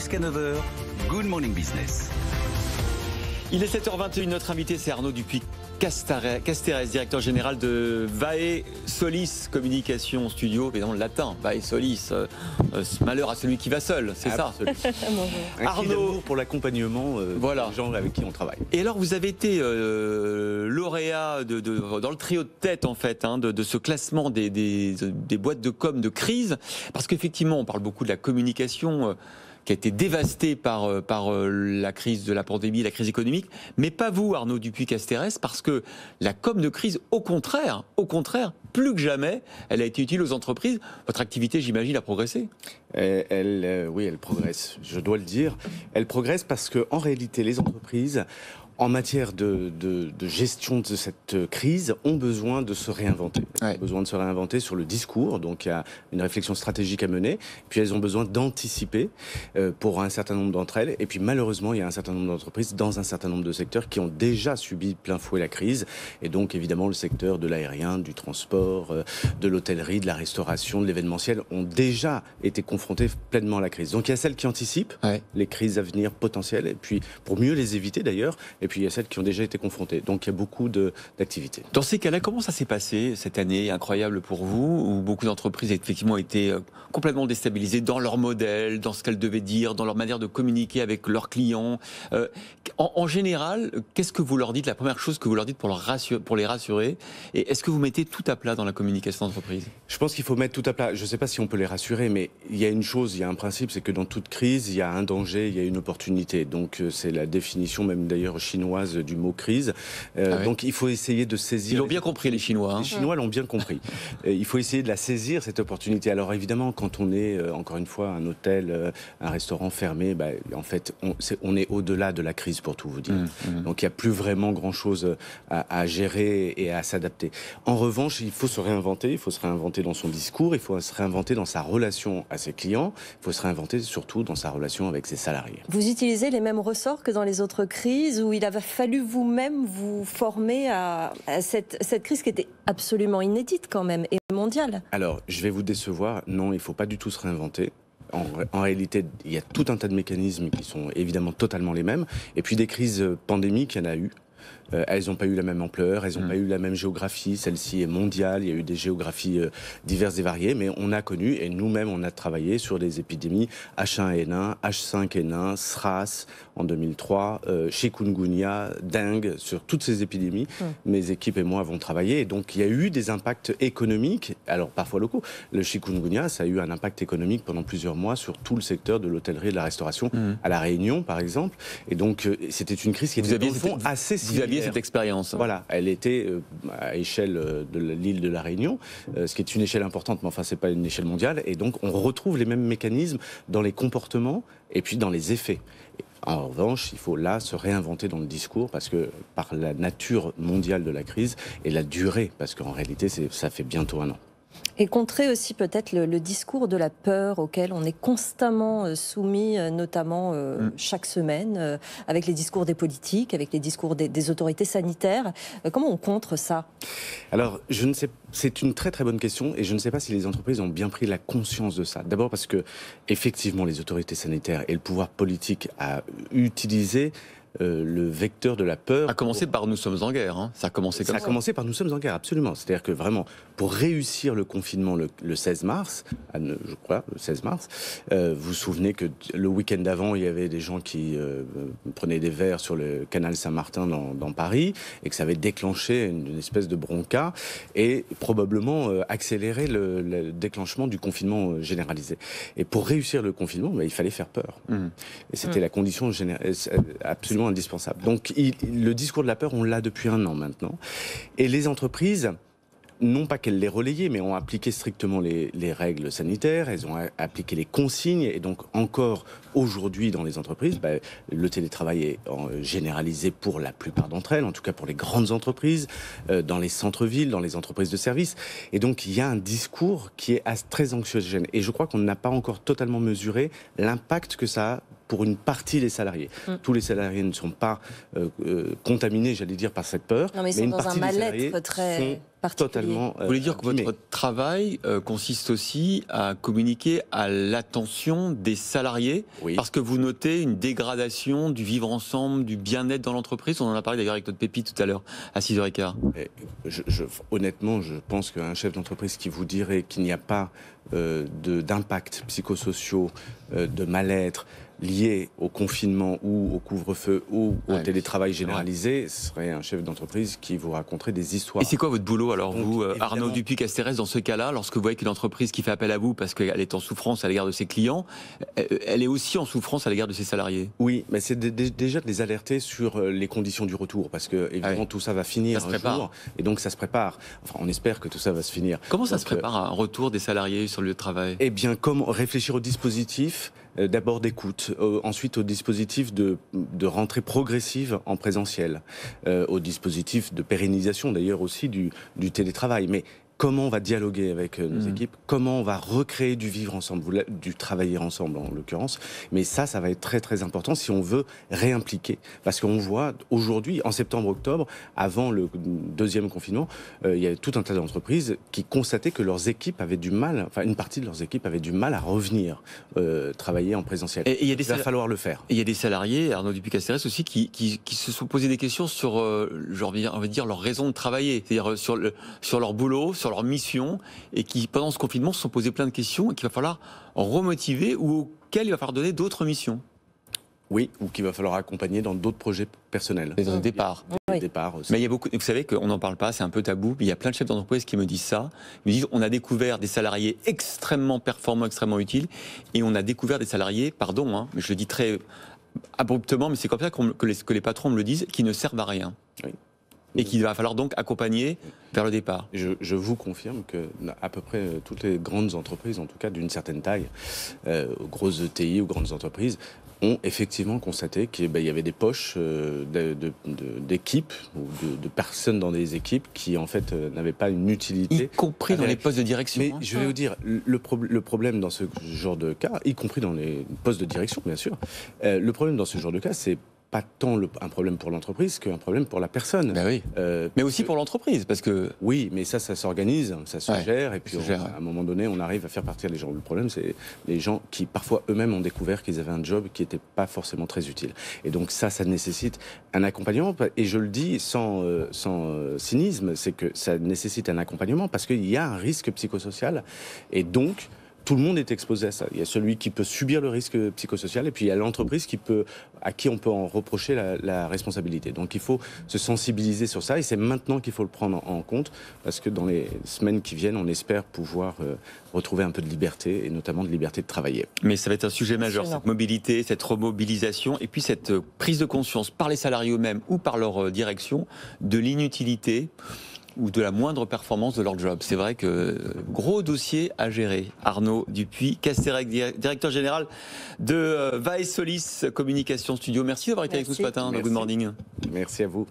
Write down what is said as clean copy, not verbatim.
jusqu'à 9h, Good Morning Business. Il est 7h21, notre invité c'est Arnaud Dupuy-Casteres, directeur général de Vae Solis Communication Studio, évidemment le latin, Vae Solis, malheur à celui qui va seul, c'est ça. Arnaud, pour l'accompagnement voilà. des gens avec qui on travaille. Et alors vous avez été lauréat dans le trio de tête en fait, de ce classement des boîtes de com de crise, parce qu'effectivement on parle beaucoup de la communication qui a été dévastée par la crise de la pandémie, la crise économique, mais pas vous, Arnaud Dupuy-Casteres, parce que la com de crise, au contraire, plus que jamais, elle a été utile aux entreprises. Votre activité, j'imagine, a progressé. Oui, elle progresse, je dois le dire. Elle progresse parce qu'en réalité, les entreprises, en matière de gestion de cette crise, ont besoin de se réinventer. Elles ont besoin de se réinventer sur le discours, donc il y a une réflexion stratégique à mener, puis elles ont besoin d'anticiper pour un certain nombre d'entre elles, et puis malheureusement il y a un certain nombre d'entreprises dans un certain nombre de secteurs qui ont déjà subi plein fouet la crise, et donc évidemment le secteur de l'aérien, du transport, de l'hôtellerie, de la restauration, de l'événementiel ont déjà été confrontés pleinement à la crise. Donc il y a celles qui anticipent les crises à venir potentielles, et puis pour mieux les éviter d'ailleurs, et puis il y a celles qui ont déjà été confrontées. Donc il y a beaucoup d'activités. Dans ces cas-là, comment ça s'est passé cette année incroyable pour vous, où beaucoup d'entreprises effectivement étaient complètement déstabilisées dans leur modèle, dans ce qu'elles devaient dire, dans leur manière de communiquer avec leurs clients. En général, qu'est-ce que vous leur dites, la première chose que vous leur dites pour les rassurer? Et est-ce que vous mettez tout à plat dans la communication d'entreprise? Je pense qu'il faut mettre tout à plat. Je ne sais pas si on peut les rassurer, mais il y a une chose, il y a un principe, c'est que dans toute crise, il y a un danger, il y a une opportunité. Donc c'est la définition même d'ailleurs chinoise du mot crise. Donc il faut essayer de saisir... Ils l'ont bien compris, les Chinois. Les Chinois l'ont bien compris. Il faut essayer de la saisir, cette opportunité. Alors évidemment, quand on est, encore une fois, un hôtel, un restaurant fermé, en fait, on est au-delà de la crise, pour tout vous dire. Donc il n'y a plus vraiment grand-chose à gérer et à s'adapter. En revanche, il faut se réinventer. Il faut se réinventer dans son discours. Il faut se réinventer dans sa relation à ses clients. Il faut se réinventer surtout dans sa relation avec ses salariés. Vous utilisez les mêmes ressorts que dans les autres crises, où il a fallu vous-même vous former à cette crise qui était absolument inédite quand même et mondiale? Alors, je vais vous décevoir. Non, il ne faut pas du tout se réinventer. En réalité, il y a tout un tas de mécanismes qui sont évidemment totalement les mêmes. Et puis des crises pandémiques, il y en a eu. Elles n'ont pas eu la même ampleur, elles n'ont pas eu la même géographie. Celle-ci est mondiale, il y a eu des géographies diverses et variées, mais on a connu, et nous-mêmes on a travaillé sur des épidémies H1N1, H5N1, SRAS en 2003, chikungunya, dengue, sur toutes ces épidémies. Mes équipes et moi avons travaillé, et donc il y a eu des impacts économiques, alors parfois locaux. Le chikungunya, ça a eu un impact économique pendant plusieurs mois sur tout le secteur de l'hôtellerie et de la restauration, à La Réunion par exemple, et donc c'était une crise qui était dans le fond assez similaire. Vous aviez cette expérience. Voilà, elle était à échelle de l'île de La Réunion, ce qui est une échelle importante, mais enfin c'est pas une échelle mondiale, et donc on retrouve les mêmes mécanismes dans les comportements et puis dans les effets. En revanche, il faut là se réinventer dans le discours, parce que par la nature mondiale de la crise et la durée, parce qu'en réalité ça fait bientôt un an. Et contrer aussi peut-être le discours de la peur auquel on est constamment soumis, notamment chaque semaine, avec les discours des politiques, avec les discours des autorités sanitaires. Comment on contre ça? Alors, je ne sais, c'est une très très bonne question, et je ne sais pas si les entreprises ont bien pris la conscience de ça. D'abord parce que, effectivement, les autorités sanitaires et le pouvoir politique a utilisé le vecteur de la peur. A commencé par nous sommes en guerre, hein. Ça a commencé comme ça. Ça a commencé par nous sommes en guerre, absolument. C'est-à-dire que vraiment, pour réussir le confinement le 16 mars, je crois, le 16 mars, vous vous souvenez que le week-end d'avant, il y avait des gens qui prenaient des verres sur le canal Saint-Martin dans Paris, et que ça avait déclenché une espèce de bronca, et probablement accéléré le déclenchement du confinement généralisé. Et pour réussir le confinement, il fallait faire peur. Et c'était la condition absolument indispensable. Donc le discours de la peur, on l'a depuis un an maintenant. Et les entreprises, non pas qu'elles l'aient relayé, mais ont appliqué strictement les règles sanitaires, elles ont appliqué les consignes, et donc encore aujourd'hui dans les entreprises, le télétravail est généralisé pour la plupart d'entre elles, en tout cas pour les grandes entreprises, dans les centres-villes, dans les entreprises de services, et donc il y a un discours qui est très anxiogène, et je crois qu'on n'a pas encore totalement mesuré l'impact que ça a pour une partie des salariés. Tous les salariés ne sont pas contaminés, j'allais dire, par cette peur, non, mais ils sont une dans partie un des salariés mal-être très... particulier. totalement. Vous voulez dire que votre travail consiste aussi à communiquer à l'attention des salariés, Oui. parce que vous notez une dégradation du vivre ensemble, du bien-être dans l'entreprise. On en a parlé d'ailleurs avec notre Pépite tout à l'heure, à 6h15. Honnêtement, je pense qu'un chef d'entreprise qui vous dirait qu'il n'y a pas d'impact psychosociaux, de mal-être lié au confinement ou au couvre-feu ou au télétravail généralisé, serait un chef d'entreprise qui vous raconterait des histoires. Et c'est quoi votre boulot alors, Donc, vous, évidemment, Arnaud Dupuy-Castéres, dans ce cas-là, lorsque vous voyez qu'une entreprise qui fait appel à vous parce qu'elle est en souffrance à l'égard de ses clients, elle est aussi en souffrance à l'égard de ses salariés? Oui, mais c'est déjà de les alerter sur les conditions du retour, parce que évidemment tout ça va finir un jour, et donc ça se prépare. Enfin, on espère que tout ça va se finir. Comment ça se prépare un retour des salariés sur le lieu de travail? Eh bien, comment réfléchir au dispositif d'abord d'écoute, ensuite au dispositif de rentrée progressive en présentiel, au dispositif de pérennisation d'ailleurs aussi du télétravail. Mais comment on va dialoguer avec nos équipes, comment on va recréer du vivre ensemble, du travailler ensemble en l'occurrence. Mais ça va être très très important si on veut réimpliquer. Parce qu'on voit aujourd'hui, en septembre-octobre, avant le deuxième confinement, il y avait tout un tas d'entreprises qui constataient que leurs équipes avaient du mal, enfin une partie de leurs équipes avaient du mal à revenir travailler en présentiel. Et il va falloir le faire. Et il y a des salariés, Arnaud Dupuy-Castéres aussi, qui se sont posés des questions sur, on va dire, leur raison de travailler, c'est-à-dire sur leur boulot, sur leur mission, et qui, pendant ce confinement, se sont posés plein de questions et qu'il va falloir remotiver ou auxquelles il va falloir donner d'autres missions. Oui, ou qu'il va falloir accompagner dans d'autres projets personnels. Dans le départ. Oui. Départ aussi. Mais il y a beaucoup, vous savez qu'on n'en parle pas, c'est un peu tabou, mais il y a plein de chefs d'entreprise qui me disent ça. Ils me disent, on a découvert des salariés extrêmement performants, extrêmement utiles, et on a découvert des salariés, pardon, hein, mais je le dis très abruptement, mais c'est comme ça que les patrons me le disent, qui ne servent à rien. Oui. Et qu'il va falloir donc accompagner vers le départ. Je vous confirme que à peu près toutes les grandes entreprises, en tout cas d'une certaine taille, grosses ETI ou grandes entreprises, ont effectivement constaté qu'il y avait des poches d'équipes ou de personnes dans des équipes qui en fait n'avaient pas une utilité. Y compris dans les postes de direction. Mais je vais vous dire, le problème dans ce genre de cas, y compris dans les postes de direction bien sûr, le problème dans ce genre de cas, c'est pas tant un problème pour l'entreprise qu'un problème pour la personne. Ben oui. Mais aussi pour l'entreprise, parce que... Oui, mais ça s'organise, ça se gère, et puis à un moment donné, on arrive à faire partir les gens. Le problème, c'est les gens qui, parfois, eux-mêmes ont découvert qu'ils avaient un job qui n'était pas forcément très utile. Et donc ça nécessite un accompagnement, et je le dis sans cynisme, c'est que ça nécessite un accompagnement, parce qu'il y a un risque psychosocial, et donc... Tout le monde est exposé à ça. Il y a celui qui peut subir le risque psychosocial et puis il y a l'entreprise à qui on peut en reprocher la responsabilité. Donc il faut se sensibiliser sur ça et c'est maintenant qu'il faut le prendre en compte parce que dans les semaines qui viennent, on espère pouvoir retrouver un peu de liberté et notamment de liberté de travailler. Mais ça va être un sujet majeur, cette mobilité, cette remobilisation et puis cette prise de conscience par les salariés eux-mêmes ou par leur direction de l'inutilité ou de la moindre performance de leur job. C'est vrai que gros dossier à gérer. Arnaud Dupuy-Castéres, directeur général de Vae Solis Communication Studio. Merci d'avoir été avec nous ce matin dans Good Morning. Merci à vous.